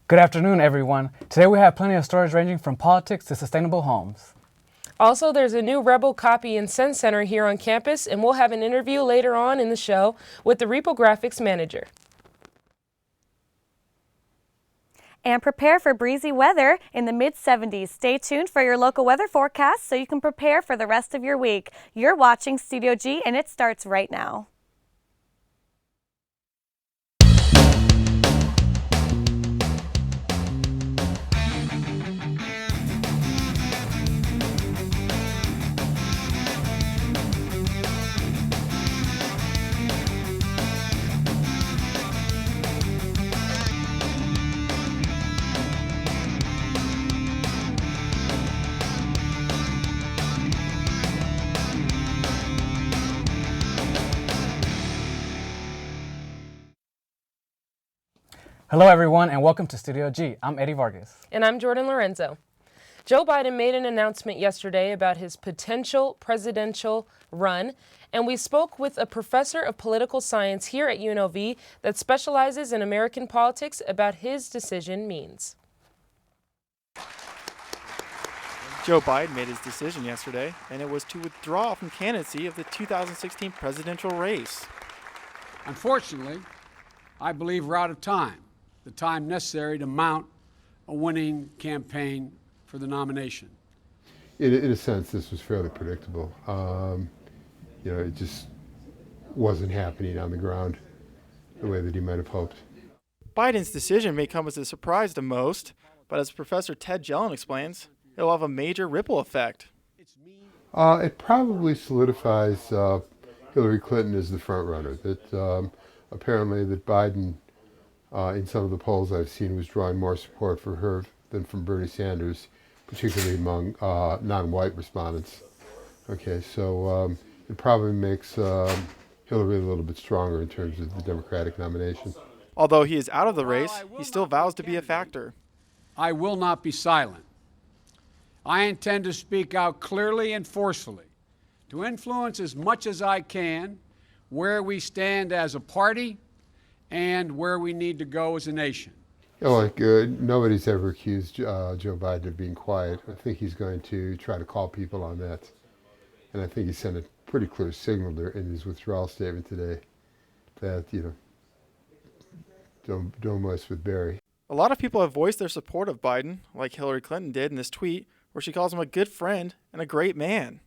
Good afternoon, everyone. Today we have plenty of stories ranging from politics to sustainable homes. Also, there's a new Rebel Copy and Send Center here on campus, and we'll have an interview later on in the show with the Repographics manager. And prepare for breezy weather in the mid-70s. Stay tuned for your local weather forecast so you can prepare for the rest of your week. You're watching Studio G, and it starts right now. Hello, everyone, and welcome to Studio G. I'm Eddie Vargas. And I'm Jordan Lorenzo. Joe Biden made an announcement yesterday about his potential presidential run, and we spoke with a professor of political science here at UNLV that specializes in American politics about his decision means. Joe Biden made his decision yesterday, and it was to withdraw from candidacy of the 2016 presidential race. Unfortunately, I believe we're out of time, the time necessary to mount a winning campaign for the nomination. In a sense, this was fairly predictable. It just wasn't happening on the ground the way that he might have hoped. Biden's decision may come as a surprise to most, but as Professor Ted Jelen explains, it'll have a major ripple effect. It probably solidifies Hillary Clinton as the front runner. That apparently that Biden, in some of the polls I've seen, was drawing more support for her than from Bernie Sanders, particularly among non-white respondents. Okay, so it probably makes Hillary a little bit stronger in terms of the Democratic nomination. Although he is out of the race, he still vows to be a factor. I will not be silent. I intend to speak out clearly and forcefully to influence as much as I can where we stand as a party and where we need to go as a nation. Nobody's ever accused Joe Biden of being quiet. I think he's going to try to call people on that. And I think he sent a pretty clear signal there in his withdrawal statement today that, don't mess with Barry. A lot of people have voiced their support of Biden, like Hillary Clinton did in this tweet, where she calls him a good friend and a great man.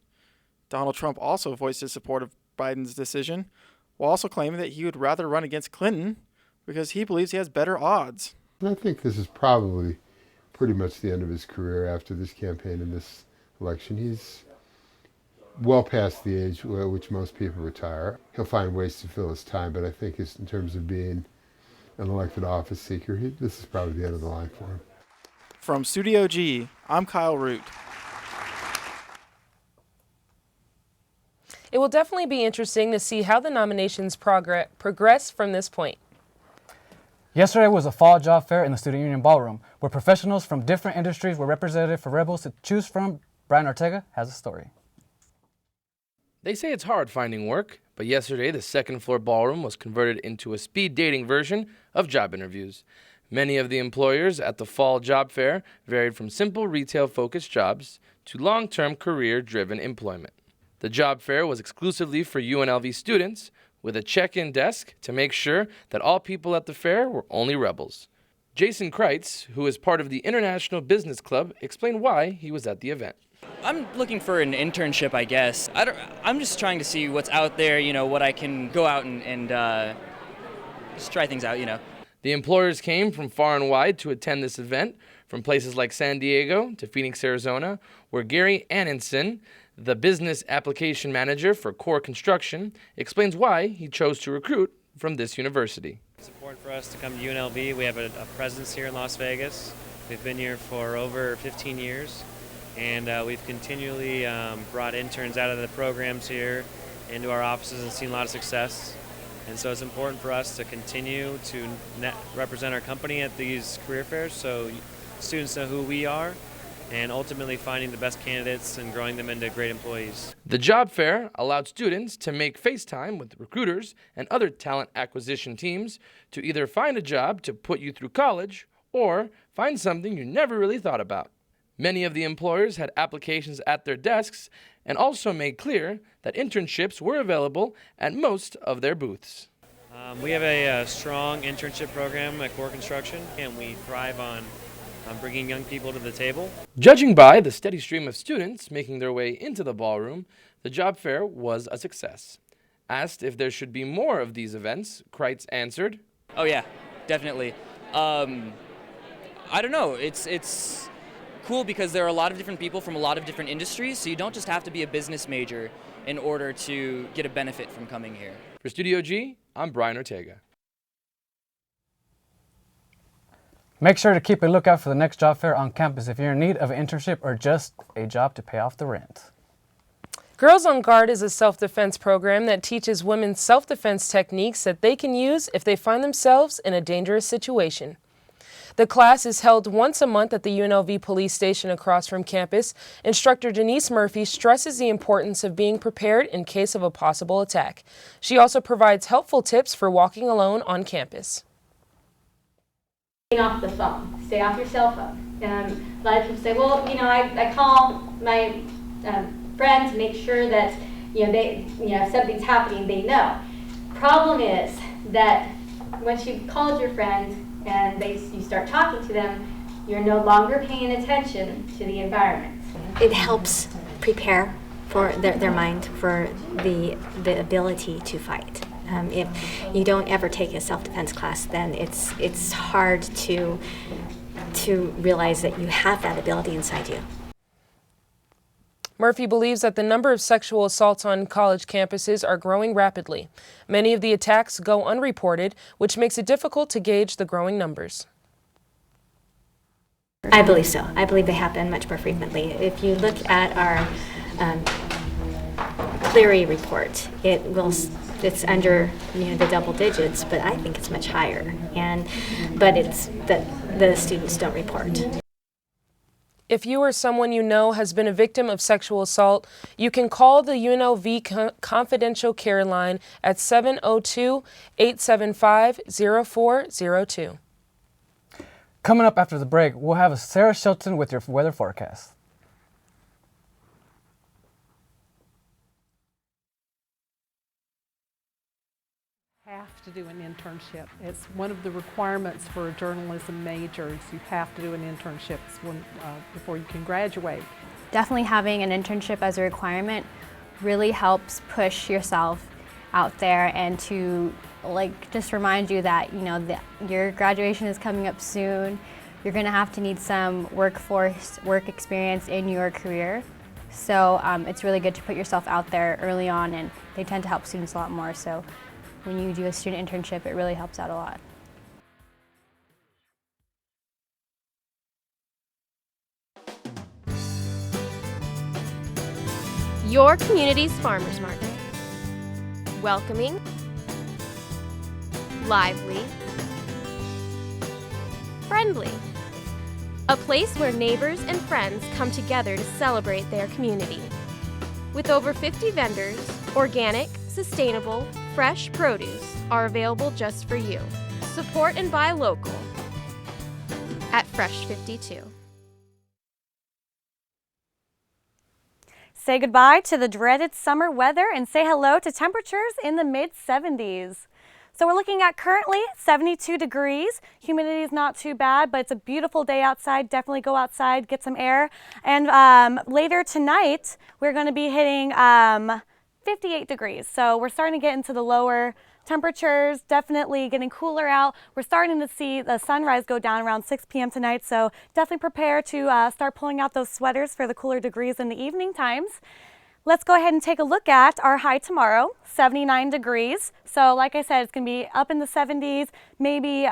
Donald Trump also voiced his support of Biden's decision, while also claiming that he would rather run against Clinton because he believes he has better odds. And I think this is probably pretty much the end of his career after this campaign and this election. He's well past the age at which most people retire. He'll find ways to fill his time, but I think in terms of being an elected office seeker, this is probably the end of the line for him. From Studio G, I'm Kyle Root. It will definitely be interesting to see how the nominations progress from this point. Yesterday was a fall job fair in the Student Union Ballroom, where professionals from different industries were represented for Rebels to choose from. Brian Ortega has a story. They say it's hard finding work, but yesterday the second floor ballroom was converted into a speed dating version of job interviews. Many of the employers at the fall job fair varied from simple retail-focused jobs to long-term career-driven employment. The job fair was exclusively for UNLV students, with a check-in desk to make sure that all people at the fair were only Rebels. Jason Kreitz, who is part of the International Business Club, explained why he was at the event. I'm looking for an internship, I guess. I'm just trying to see what's out there, what I can go out and just try things out, The employers came from far and wide to attend this event, from places like San Diego to Phoenix, Arizona, where Gary Annenson, the business application manager for Core Construction, explains why he chose to recruit from this university. It's important for us to come to UNLV. We have a presence here in Las Vegas. We've been here for over 15 years, and we've continually brought interns out of the programs here into our offices and seen a lot of success. And so it's important for us to continue to represent our company at these career fairs so students know who we are, and ultimately finding the best candidates and growing them into great employees. The job fair allowed students to make FaceTime with recruiters and other talent acquisition teams to either find a job to put you through college or find something you never really thought about. Many of the employers had applications at their desks and also made clear that internships were available at most of their booths. We have a strong internship program at Core Construction, and we thrive on bringing young people to the table. Judging by the steady stream of students making their way into the ballroom, the job fair was a success. Asked if there should be more of these events, Kreitz answered, Oh yeah, definitely. I don't know. It's cool because there are a lot of different people from a lot of different industries, so you don't just have to be a business major in order to get a benefit from coming here. For Studio G, I'm Brian Ortega. Make sure to keep a lookout for the next job fair on campus if you're in need of an internship or just a job to pay off the rent. Girls on Guard is a self-defense program that teaches women self-defense techniques that they can use if they find themselves in a dangerous situation. The class is held once a month at the UNLV police station across from campus. Instructor Denise Murphy stresses the importance of being prepared in case of a possible attack. She also provides helpful tips for walking alone on campus. Stay off the phone. Stay off your cell phone. A lot of people say, well, I call my friends to make sure that, if something's happening, they know. Problem is that once you've called your friend and you start talking to them, you're no longer paying attention to the environment. It helps prepare for their mind for the ability to fight. If you don't ever take a self-defense class, then it's hard to realize that you have that ability inside you. Murphy believes that the number of sexual assaults on college campuses are growing rapidly. Many of the attacks go unreported, which makes it difficult to gauge the growing numbers. I believe so. I believe they happen much more frequently. If you look at our Cleary report, it's under the double digits, but I think it's much higher. But it's that the students don't report. If you or someone you know has been a victim of sexual assault, you can call the UNLV Confidential Care Line at 702-875-0402. Coming up after the break, we'll have Sarah Shelton with your weather forecast. Have to do an internship. It's one of the requirements for a journalism major. You have to do an internship before you can graduate. Definitely having an internship as a requirement really helps push yourself out there and to just remind you that that your graduation is coming up soon. You're going to have to need some work experience in your career. So it's really good to put yourself out there early on, and they tend to help students a lot more. So when you do a student internship, it really helps out a lot. Your community's farmers market. Welcoming, lively, friendly. A place where neighbors and friends come together to celebrate their community. With over 50 vendors, organic, sustainable, fresh produce are available just for you. Support and buy local at Fresh 52. Say goodbye to the dreaded summer weather and say hello to temperatures in the mid-70s. So we're looking at currently 72 degrees. Humidity is not too bad, but it's a beautiful day outside. Definitely go outside, get some air. And later tonight, we're going to be hitting 58 degrees. So we're starting to get into the lower temperatures, definitely getting cooler out. We're starting to see the sunrise go down around 6 p.m. tonight, so definitely prepare to start pulling out those sweaters for the cooler degrees in the evening times. Let's go ahead and take a look at our high tomorrow, 79 degrees. So like I said, it's going to be up in the 70s, maybe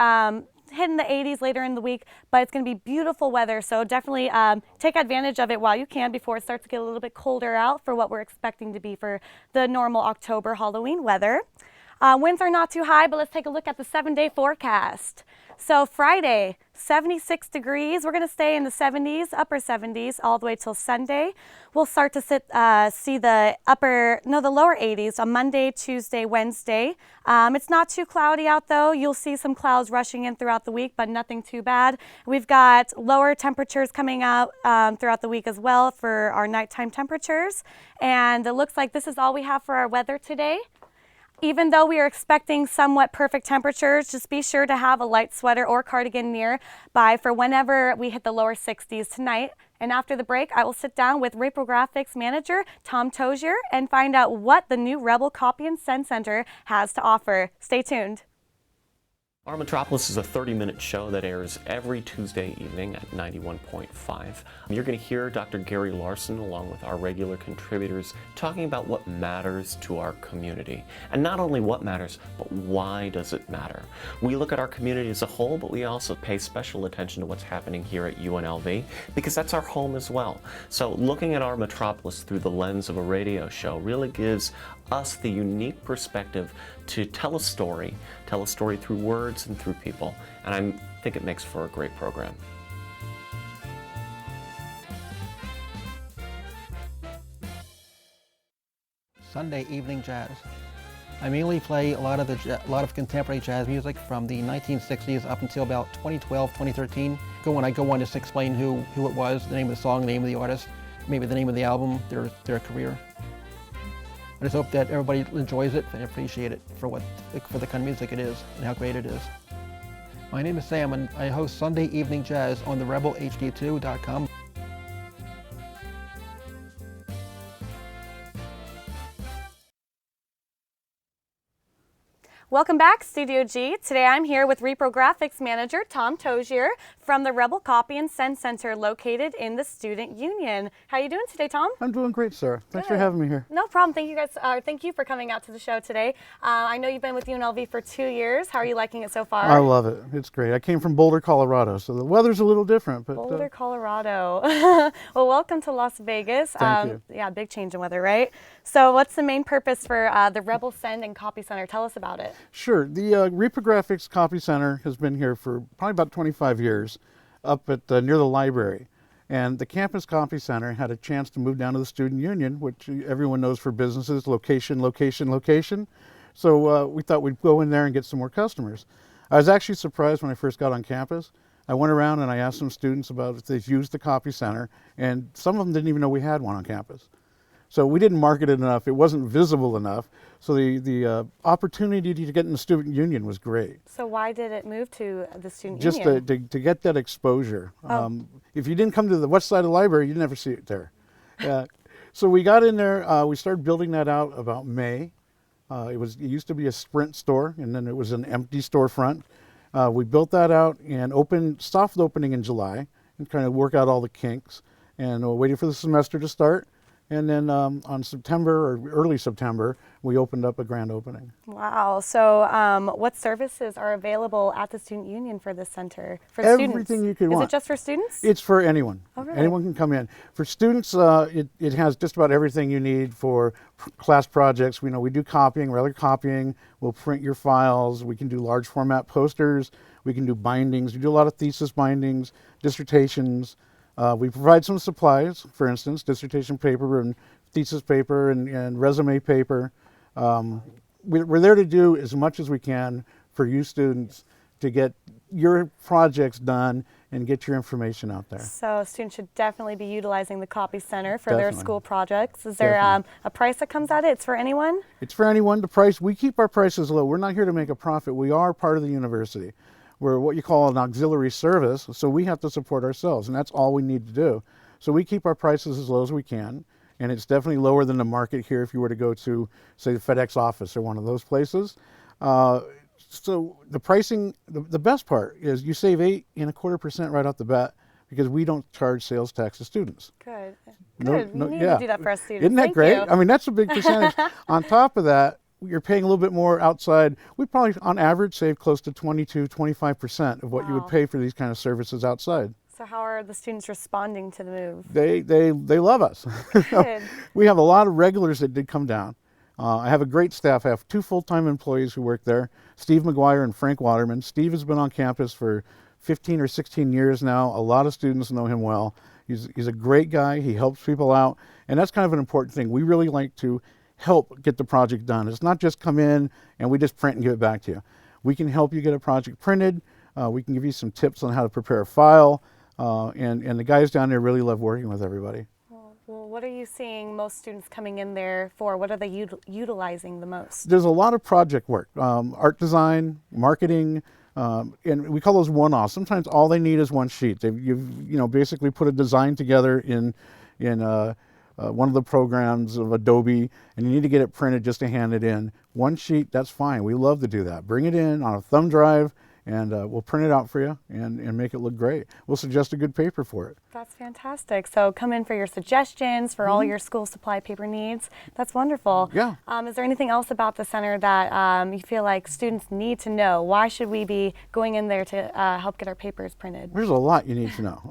hitting the 80s later in the week, but it's going to be beautiful weather. So definitely take advantage of it while you can before it starts to get a little bit colder out for what we're expecting to be for the normal October Halloween weather. Winds are not too high, but let's take a look at the 7-day forecast. So Friday, 76 degrees. We're going to stay in the 70s, upper 70s, all the way till Sunday. We'll start to see the lower 80s on Monday, Tuesday, Wednesday. It's not too cloudy out though. You'll see some clouds rushing in throughout the week, but nothing too bad. We've got lower temperatures coming out throughout the week as well for our nighttime temperatures. And it looks like this is all we have for our weather today. Even though we are expecting somewhat perfect temperatures, just be sure to have a light sweater or cardigan nearby for whenever we hit the lower 60s tonight. And after the break, I will sit down with Reprographics manager Tom Tozier and find out what the new Rebel Copy and Send Center has to offer. Stay tuned. Our Metropolis is a 30-minute show that airs every Tuesday evening at 91.5. You're going to hear Dr. Gary Larson along with our regular contributors talking about what matters to our community. And not only what matters, but why does it matter? We look at our community as a whole, but we also pay special attention to what's happening here at UNLV because that's our home as well. So looking at our Metropolis through the lens of a radio show really gives us the unique perspective to tell a story through words and through people, and I think it makes for a great program. Sunday evening jazz. I mainly play a lot of contemporary jazz music from the 1960s up until about 2012, 2013. When I go on, just explain who it was, the name of the song, the name of the artist, maybe the name of the album, their career. I just hope that everybody enjoys it and appreciate it for the kind of music it is and how great it is. My name is Sam and I host Sunday Evening Jazz on the rebelhd2.com. Welcome back, Studio G. Today I'm here with Reprographics manager Tom Tozier from the Rebel Copy and Send Center located in the Student Union. How are you doing today, Tom? I'm doing great, Sarah. Thanks for having me here. No problem. Thank you guys. Thank you for coming out to the show today. I know you've been with UNLV for 2 years. How are you liking it so far? I love it. It's great. I came from Boulder, Colorado, so the weather's a little different. But Boulder, Colorado. Well, welcome to Las Vegas. Thank you. Yeah, big change in weather, right? So what's the main purpose for the Rebel Send and Copy Center? Tell us about it. Sure. The Reprographics Copy Center has been here for probably about 25 years up at near the library. And the Campus Copy Center had a chance to move down to the Student Union, which everyone knows for businesses, location, location, location. So we thought we'd go in there and get some more customers. I was actually surprised when I first got on campus. I went around and I asked some students about if they've used the Copy Center, and some of them didn't even know we had one on campus. So we didn't market it enough. It wasn't visible enough. So the opportunity to get in the Student Union was great. So why did it move to the Student Just Union? to get that exposure. Oh. If you didn't come to the west side of the library, you'd never see it there. So we got in there. We started building that out about May. It used to be a Sprint store, and then it was an empty storefront. We built that out and soft opening in July and kind of work out all the kinks. And we're waiting for the semester to start. And then on September or early September, we opened up a grand opening. Wow. So what services are available at the Student Union for this center? For Everything students? you could want. Is it just for students? It's for anyone. Oh, really? Anyone can come in. For students, it has just about everything you need for class projects. We do copying, regular copying. We'll print your files. We can do large format posters. We can do bindings. We do a lot of thesis bindings, dissertations. We provide some supplies, for instance, dissertation paper and thesis paper and resume paper. We're there to do as much as we can for you students to get your projects done and get your information out there. So students should definitely be utilizing the Copy Center for their school projects. Is there a price that comes at it? It's for anyone? It's for anyone. The price, we keep our prices low. We're not here to make a profit. We are part of the university. We're what you call an auxiliary service, so we have to support ourselves, and that's all we need to do. So we keep our prices as low as we can, and it's definitely lower than the market here if you were to go to, say, the FedEx office or one of those places. So the pricing, the best part is you save 8.25% right off the bat because we don't charge sales tax to students. Good. Good. We need to do that for our students. Isn't that great? You. I mean, that's a big percentage. On top of that, you're paying a little bit more outside. We probably, on average, save close to 22-25% of what you would pay for these kind of services outside. So how are the students responding to the move? They love us. Good. We have a lot of regulars that did come down. I have a great staff. I have 2 full-time employees who work there, Steve McGuire and Frank Waterman. Steve has been on campus for 15 or 16 years now. A lot of students know him well. He's a great guy. He helps people out, and that's kind of an important thing. We really like to help get the project done. It's not just come in and we just print and give it back to you. We can help you get a project printed. We can give you some tips on how to prepare a file, and the guys down there really love working with everybody. Well, what are you seeing most students coming in there for? What are they utilizing the most? There's a lot of project work, art design, marketing, and we call those one-offs. Sometimes all they need is one sheet. You've basically put a design together in one of the programs of Adobe, and you need to get it printed just to hand it in. One sheet, that's fine. We love to do that. Bring it in on a thumb drive, and we'll print it out for you and make it look great. We'll suggest a good paper for it. That's fantastic. So come in for your suggestions for all your school supply paper needs. That's wonderful. Yeah. Is there anything else about the center that you feel like students need to know? Why should we be going in there to help get our papers printed? There's a lot you need to know.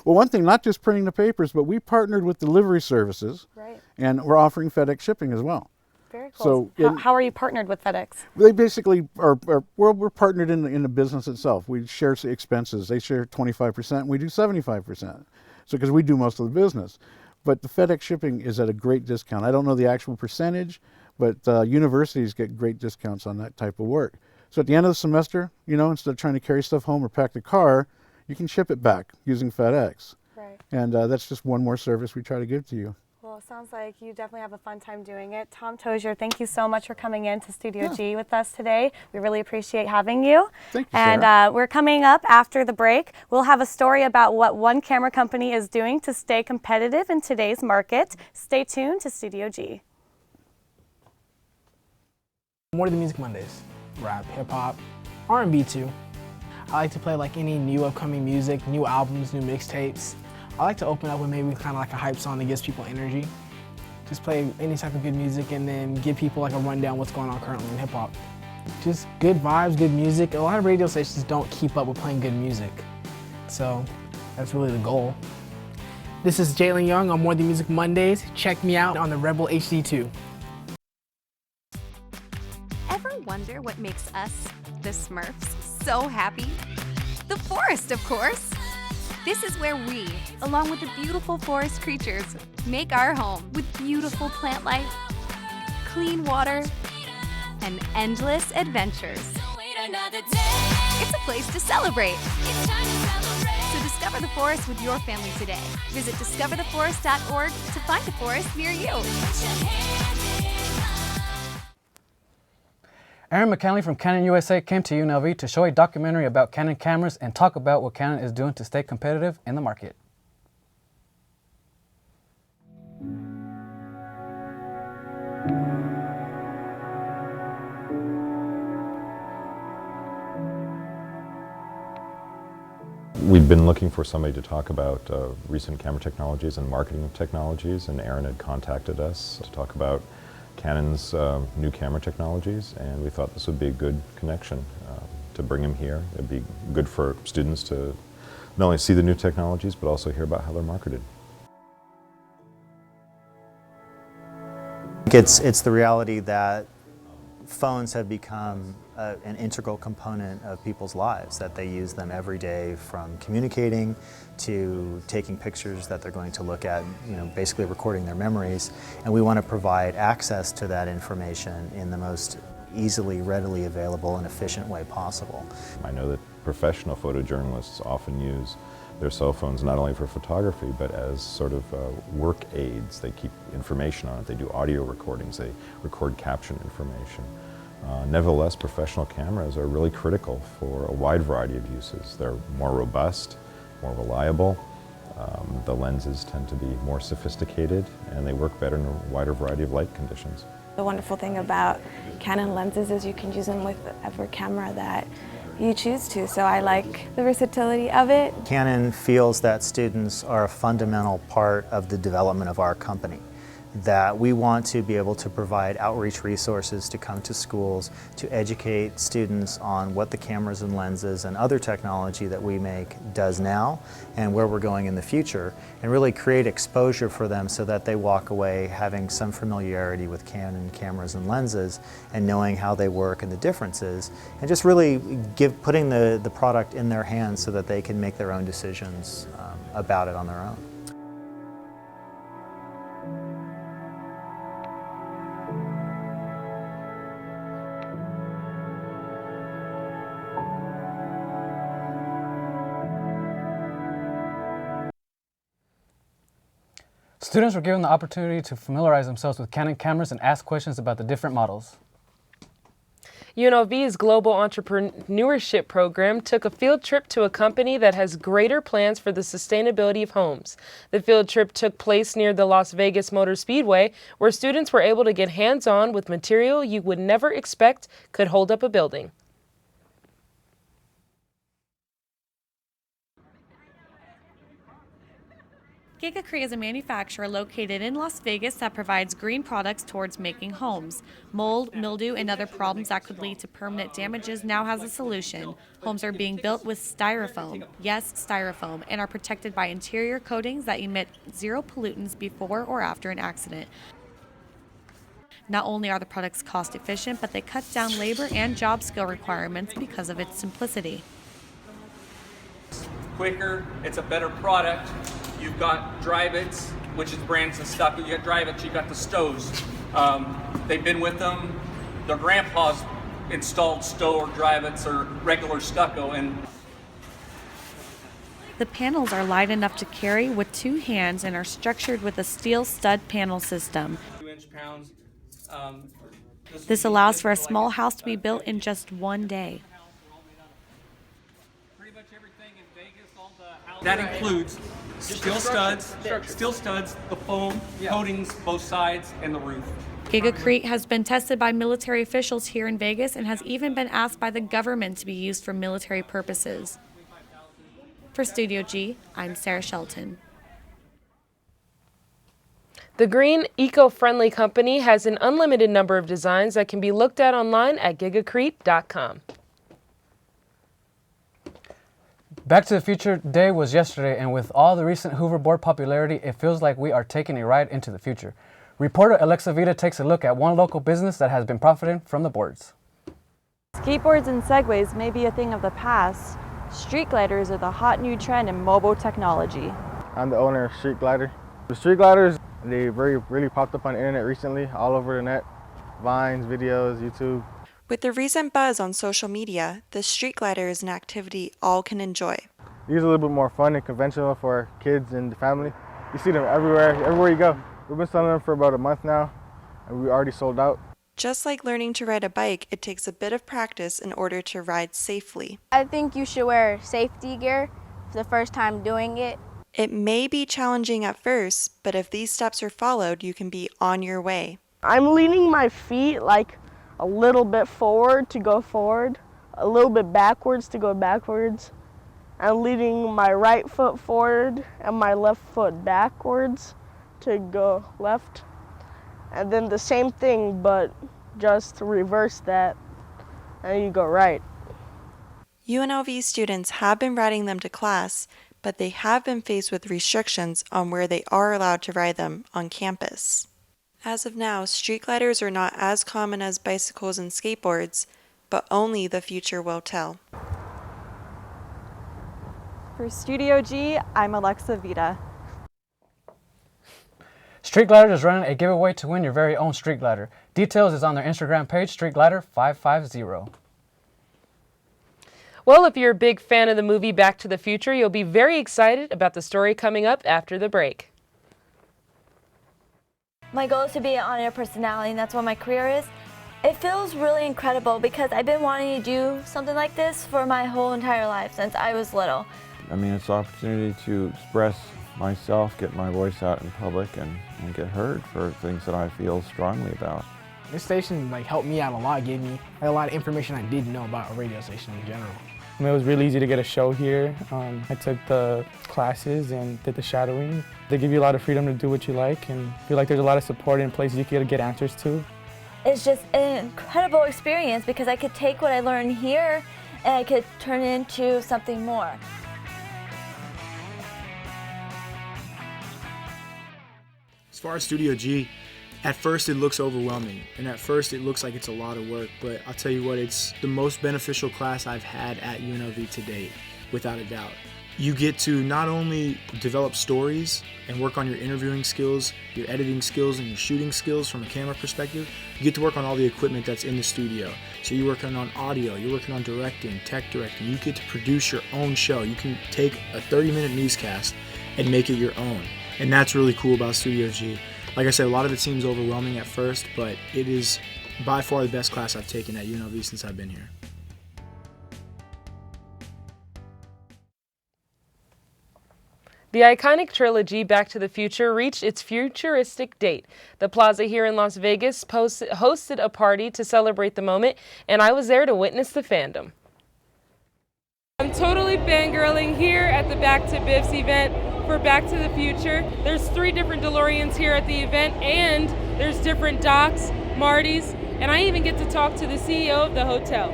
Well, one thing, not just printing the papers, but we partnered with delivery services, right, and we're offering FedEx shipping as well. Very cool. So how are you partnered with FedEx? They basically we're partnered in the business itself. We share expenses. They share 25%, and we do 75%. So because we do most of the business. But the FedEx shipping is at a great discount. I don't know the actual percentage, but universities get great discounts on that type of work. So at the end of the semester, instead of trying to carry stuff home or pack the car, you can ship it back using FedEx. Right. And that's just one more service we try to give to you. Well, it sounds like you definitely have a fun time doing it. Tom Tozier, thank you so much for coming in to Studio G with us today. We really appreciate having you. Thank you, and we're coming up after the break. We'll have a story about what one camera company is doing to stay competitive in today's market. Stay tuned to Studio G. More than Music Mondays. Rap, hip hop, R&B too. I like to play like any new upcoming music, new albums, new mixtapes. I like to open up with maybe kind of like a hype song that gives people energy. Just play any type of good music and then give people like a rundown what's going on currently in hip hop. Just good vibes, good music. A lot of radio stations don't keep up with playing good music. So that's really the goal. This is Jalen Young on More Than Music Mondays. Check me out on the Rebel HD2. Ever wonder what makes us, the Smurfs, so happy? The forest, of course. This is where we, along with the beautiful forest creatures, make our home with beautiful plant life, clean water, and endless adventures. It's a place to celebrate. So discover the forest with your family today. Visit discovertheforest.org to find a forest near you. Aaron McCanley from Canon USA came to UNLV to show a documentary about Canon cameras and talk about what Canon is doing to stay competitive in the market. We'd been looking for somebody to talk about recent camera technologies and marketing technologies, and Aaron had contacted us to talk about Canon's new camera technologies, and we thought this would be a good connection to bring him here. It'd be good for students to not only see the new technologies, but also hear about how they're marketed. It's the reality that phones have become an integral component of people's lives, that they use them every day, from communicating to taking pictures that they're going to look at, basically recording their memories. And we want to provide access to that information in the most easily, readily available and efficient way possible. I know that professional photojournalists often use their cell phones not only for photography, but as sort of work aids. They keep information on it. They do audio recordings. They record caption information. Nevertheless, professional cameras are really critical for a wide variety of uses. They're more robust, more reliable. The lenses tend to be more sophisticated, and they work better in a wider variety of light conditions. The wonderful thing about Canon lenses is you can use them with whatever camera that you choose to, so I like the versatility of it. Canon feels that students are a fundamental part of the development of our company, that we want to be able to provide outreach resources to come to schools to educate students on what the cameras and lenses and other technology that we make does now and where we're going in the future, and really create exposure for them so that they walk away having some familiarity with Canon cameras and lenses and knowing how they work and the differences, and just really putting the product in their hands so that they can make their own decisions about it on their own. Students were given the opportunity to familiarize themselves with Canon cameras and ask questions about the different models. UNLV's Global Entrepreneurship Program took a field trip to a company that has greater plans for the sustainability of homes. The field trip took place near the Las Vegas Motor Speedway, where students were able to get hands-on with material you would never expect could hold up a building. GigaKreek is a manufacturer located in Las Vegas that provides green products towards making homes. Mold, mildew, and other problems that could lead to permanent damages now has a solution. Homes are being built with styrofoam, yes, styrofoam, and are protected by interior coatings that emit zero pollutants before or after an accident. Not only are the products cost efficient, but they cut down labor and job skill requirements because of its simplicity. Quicker, it's a better product. You've got Drive-Its, which is brands and stuff. You got Drive-Its, you got the stoves. They've been with them. Their grandpas installed stove or Drive-Its or regular stucco. And the panels are light enough to carry with two hands and are structured with a steel stud panel system. 2 inch-pounds. This allows for a small house to be built in just one day. That includes steel studs, the foam, coatings, both sides, and the roof. GigaKreek has been tested by military officials here in Vegas and has even been asked by the government to be used for military purposes. For Studio G, I'm Sarah Shelton. The green, eco-friendly company has an unlimited number of designs that can be looked at online at GigaKreek.com. Back to the Future Day was yesterday, and with all the recent hoverboard popularity, it feels like we are taking a ride into the future. Reporter Alexa Vita takes a look at one local business that has been profiting from the boards. Skateboards and segways may be a thing of the past. Street gliders are the hot new trend in mobile technology. I'm the owner of Street Glider. The Street Gliders, they really popped up on the internet recently, all over the net. Vines, videos, YouTube. With the recent buzz on social media, the Street Glider is an activity all can enjoy. These are a little bit more fun and conventional for kids and the family. You see them everywhere you go. We've been selling them for about a month now, and we already sold out. Just like learning to ride a bike, it takes a bit of practice in order to ride safely. I think you should wear safety gear for the first time doing it. It may be challenging at first, but if these steps are followed, you can be on your way. I'm leaning my feet like a little bit forward to go forward, a little bit backwards to go backwards, and leading my right foot forward and my left foot backwards to go left. And then the same thing, but just reverse that, and you go right. UNLV students have been riding them to class, but they have been faced with restrictions on where they are allowed to ride them on campus. As of now, street gliders are not as common as bicycles and skateboards, but only the future will tell. For Studio G, I'm Alexa Vita. Street Glider is running a giveaway to win your very own Street Glider. Details is on their Instagram page, StreetGlider550. Well, if you're a big fan of the movie Back to the Future, you'll be very excited about the story coming up after the break. My goal is to be an on-air personality, and that's what my career is. It feels really incredible because I've been wanting to do something like this for my whole entire life since I was little. I mean, it's an opportunity to express myself, get my voice out in public, and get heard for things that I feel strongly about. This station helped me out a lot, gave me a lot of information I didn't know about a radio station in general. I mean, it was really easy to get a show here. I took the classes and did the shadowing. They give you a lot of freedom to do what you like, and I feel like there's a lot of support in places you can get answers to. It's just an incredible experience because I could take what I learned here and I could turn it into something more. As far as Studio G, at first it looks overwhelming, and at first it looks like it's a lot of work, but I'll tell you what, it's the most beneficial class I've had at UNLV to date, without a doubt. You get to not only develop stories and work on your interviewing skills, your editing skills, and your shooting skills from a camera perspective, you get to work on all the equipment that's in the studio. So you're working on audio, you're working on directing, tech directing, you get to produce your own show. You can take a 30-minute newscast and make it your own, and that's really cool about Studio G. Like I said, a lot of it seems overwhelming at first, but it is by far the best class I've taken at UNLV since I've been here. The iconic trilogy Back to the Future reached its futuristic date. The Plaza here in Las Vegas hosted a party to celebrate the moment, and I was there to witness the fandom. I'm totally fangirling here at the Back to Biff's event for Back to the Future. There's 3 different DeLoreans here at the event, and there's different Docs, Martys, and I even get to talk to the CEO of the hotel.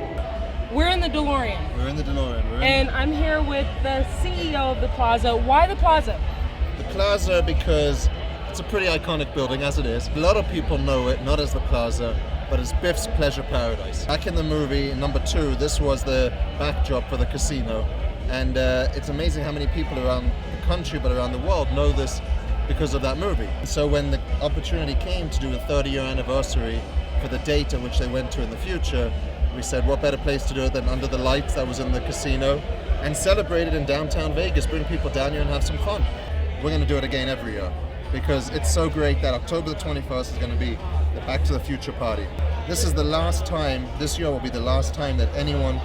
We're in the DeLorean. We're in the DeLorean. And I'm here with the CEO of the Plaza. Why the Plaza? The Plaza because it's a pretty iconic building as it is. A lot of people know it, not as the Plaza, but as Biff's Pleasure Paradise. Back in the movie, number 2, this was the backdrop for the casino. And it's amazing how many people around the country, but around the world, know this because of that movie. So when the opportunity came to do a 30-year anniversary for the date at which they went to in the future, we said, what better place to do it than under the lights that was in the casino, and celebrate it in downtown Vegas, bring people down here and have some fun. We're going to do it again every year because it's so great that October the 21st is going to be the Back to the Future party. This is the last time, this year will be the last time that anyone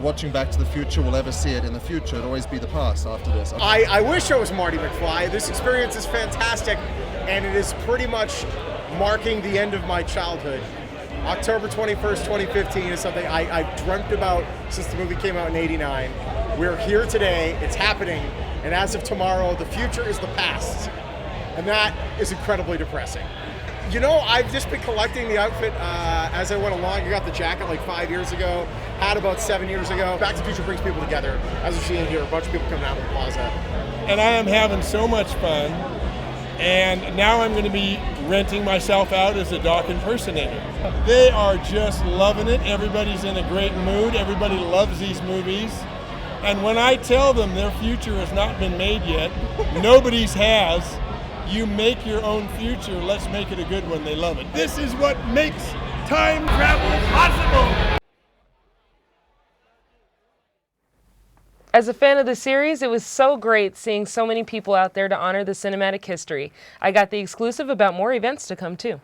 watching Back to the Future will ever see it in the future. It'll always be the past after this. I wish I was Marty McFly. This experience is fantastic, and it is pretty much marking the end of my childhood. October 21st, 2015 is something I've dreamt about since the movie came out in '89. We're here today, it's happening, and as of tomorrow, the future is the past. And that is incredibly depressing. You know, I've just been collecting the outfit as I went along. I got the jacket like 5 years ago, had about 7 years ago. Back to the Future brings people together. As you're seeing here, a bunch of people coming out of the plaza. And I am having so much fun. And now I'm going to be renting myself out as a Doc impersonator. They are just loving it. Everybody's in a great mood. Everybody loves these movies. And when I tell them their future has not been made yet, nobody's has. You make your own future. Let's make it a good one. They love it. This is what makes time travel possible. As a fan of the series, it was so great seeing so many people out there to honor the cinematic history. I got the exclusive about more events to come too.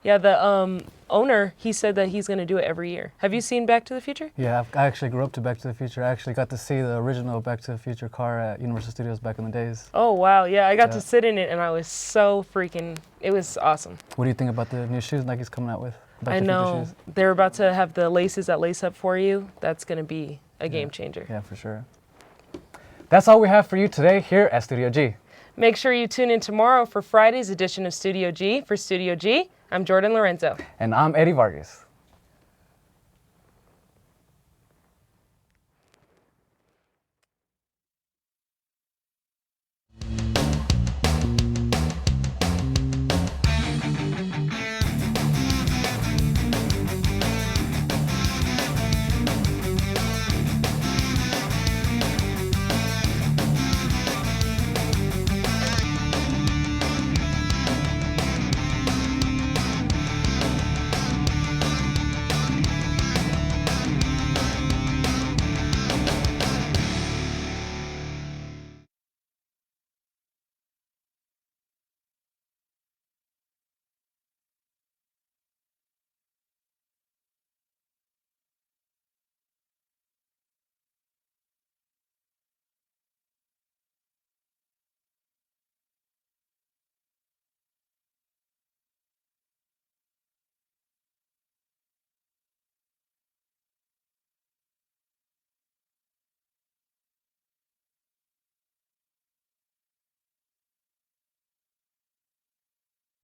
Yeah, the owner, he said that he's going to do it every year. Have you seen Back to the Future? Yeah, I actually grew up to Back to the Future. I actually got to see the original Back to the Future car at Universal Studios back in the days. Oh, wow. Yeah, I got to sit in it, and I was so freaking, it was awesome. What do you think about the new shoes Nike's coming out with? I know. They're about to have the laces that lace up for you. That's going to be a game changer. Yeah, for sure. That's all we have for you today here at Studio G. Make sure you tune in tomorrow for Friday's edition of Studio G. For Studio G, I'm Jordan Lorenzo. And I'm Eddie Vargas.